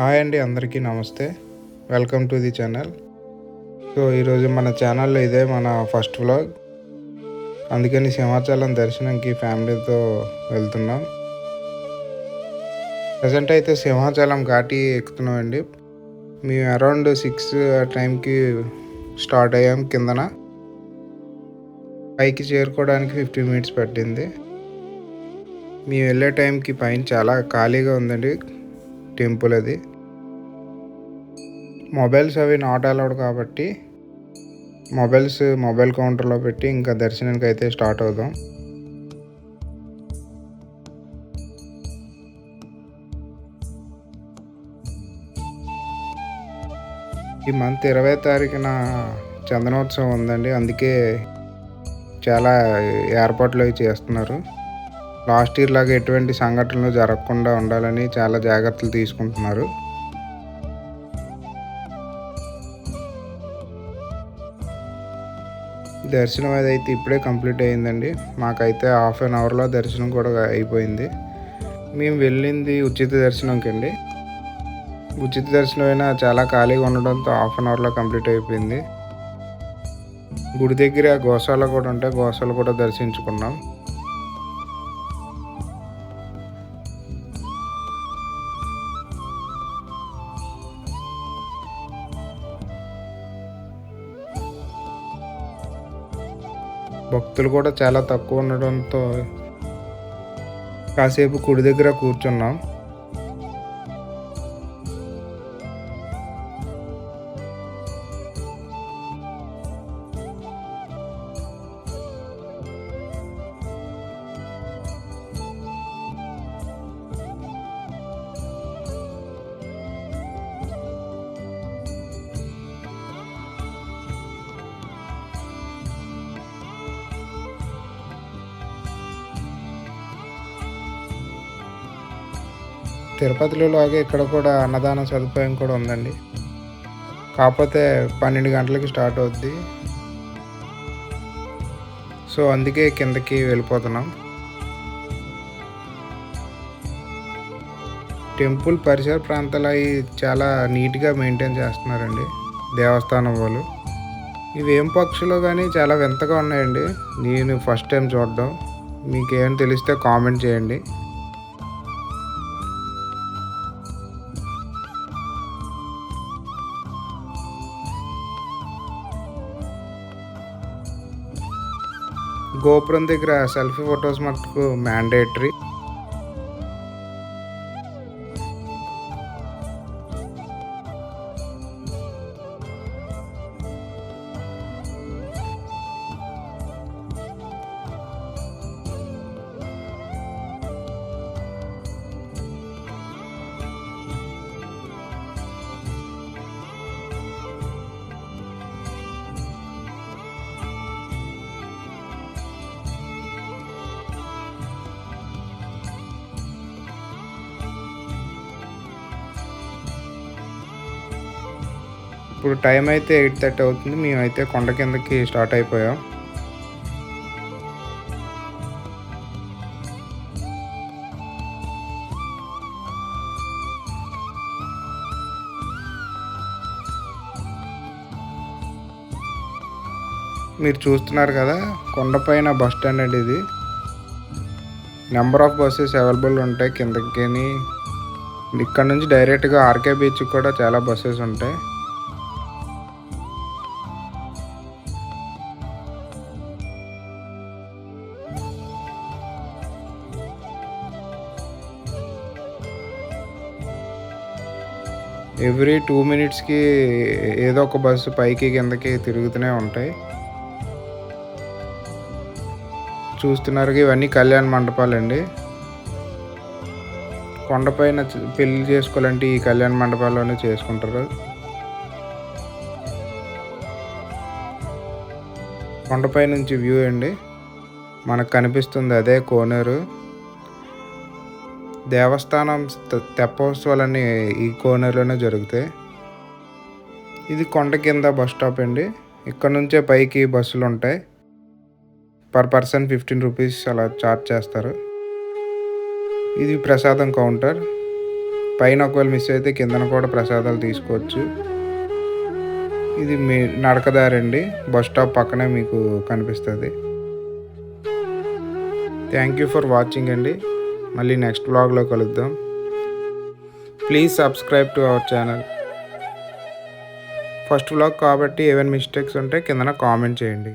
Hi అండి, అందరికీ నమస్తే. Welcome to the channel. So ఈరోజు మన ఛానల్లో ఇదే మన ఫస్ట్ వ్లాగ్. అందుకని సింహాచలం దర్శనంకి ఫ్యామిలీతో వెళ్తున్నాం. ప్రజెంట్ అయితే సింహాచలం ఘాటి ఎక్కుతున్నామండి. మేము అరౌండ్ 6 ఆ టైంకి స్టార్ట్ అయ్యాం. కిందన పైకి చేరుకోవడానికి 15 మినిట్స్ పట్టింది. మేము వెళ్ళే టైంకి పైన చాలా ఖాళీగా ఉందండి టెంపుల్. అది మొబైల్స్ అవి నాట్ అలౌడ్ కాబట్టి మొబైల్ కౌంటర్లో పెట్టి ఇంకా దర్శనానికి అయితే స్టార్ట్ అవుదాం. ఈ మంత్ 20వ తారీఖున చందనోత్సవం ఉందండి. అందుకే చాలా ఏర్పాట్లు అవి చేస్తున్నారు. లాస్ట్ ఇయర్ లాగా ఎటువంటి సంఘటనలు జరగకుండా ఉండాలని చాలా జాగ్రత్తలు తీసుకుంటున్నారు. దర్శనం అయితే ఇప్పుడే కంప్లీట్ అయ్యిందండి. మాకైతే హాఫ్ అన్ అవర్లో దర్శనం కూడా అయిపోయింది. మేము వెళ్ళింది ఉచిత దర్శనంకి అండి. ఉచిత దర్శనం అయినా చాలా ఖాళీగా ఉండడంతో హాఫ్ అన్ అవర్లో కంప్లీట్ అయిపోయింది. గుడి దగ్గర గోశాల కూడా ఉంటే గోశాల కూడా దర్శించుకున్నాం. భక్తులు కూడా చాలా తక్కువ ఉండడంతో కాసేపు గుడి దగ్గర కూర్చున్నాం. తిరుపతిలో లాగే ఇక్కడ కూడా అన్నదాన సదుపాయం కూడా ఉందండి. కాకపోతే 12 గంటలకి స్టార్ట్ అవుద్ది. సో అందుకే కిందకి వెళ్ళిపోతున్నాం. టెంపుల్ పరిసర ప్రాంతాలు అవి చాలా నీట్గా మెయింటైన్ చేస్తున్నారండి దేవస్థానం వాళ్ళు. ఇవేం పక్షులు కానీ చాలా వింతగా ఉన్నాయండి. నేను ఫస్ట్ టైం చూడడం. మీకేం తెలిస్తే కామెంట్ చేయండి. గోపురం దగ్గర సెల్ఫీ ఫొటోస్ మటుకు మ్యాండేటరీ. ఇప్పుడు టైం అయితే 8:30 అవుతుంది. మేమైతే కొండ కిందకి స్టార్ట్ అయిపోయాం. మీరు చూస్తున్నారు కదా, కొండపైన బస్ స్టాండ్ అండి ఇది. నెంబర్ ఆఫ్ బస్సెస్ అవైలబుల్ ఉంటాయి కిందకి. ఇక్కడ నుంచి డైరెక్ట్గా ఆర్కే బీచ్కి కూడా చాలా బస్సెస్ ఉంటాయి. ఎవ్రీ 2 మినిట్స్కి ఏదో ఒక బస్సు పైకి కిందకి తిరుగుతూనే ఉంటాయి. చూస్తున్నారు ఇవన్నీ కళ్యాణ మండపాలండి. కొండపైన పెళ్లి చేసుకోవాలంటే ఈ కళ్యాణ మండపాల్లోనే చేసుకుంటారు. కొండపై నుంచి వ్యూ అండి మనకు కనిపిస్తుంది. అదే కోనేరు. దేవస్థానం తెప్పోత్సవాలన్నీ ఈ కోనేరులోనే జరుగుతాయి. ఇది కొండ కింద బస్ స్టాప్ అండి. ఇక్కడ నుంచే పైకి బస్సులు ఉంటాయి. పర్ పర్సన్ 15 రూపీస్ అలా ఛార్జ్ చేస్తారు. ఇది ప్రసాదం కౌంటర్. పైన ఒకవేళ మిస్ అయితే కిందన కూడా ప్రసాదాలు తీసుకోవచ్చు. ఇది మీ నడకదారండి, బస్ స్టాప్ పక్కనే మీకు కనిపిస్తుంది. థ్యాంక్ యూ ఫర్ వాచింగ్ అండి. మళ్ళీ నెక్స్ట్ వ్లాగ్లో కలుద్దాం. Please subscribe to our channel. First vlog కాబట్టి ఏమైనా మిస్టేక్స్ ఉంటే కిందన కామెంట్ చేయండి.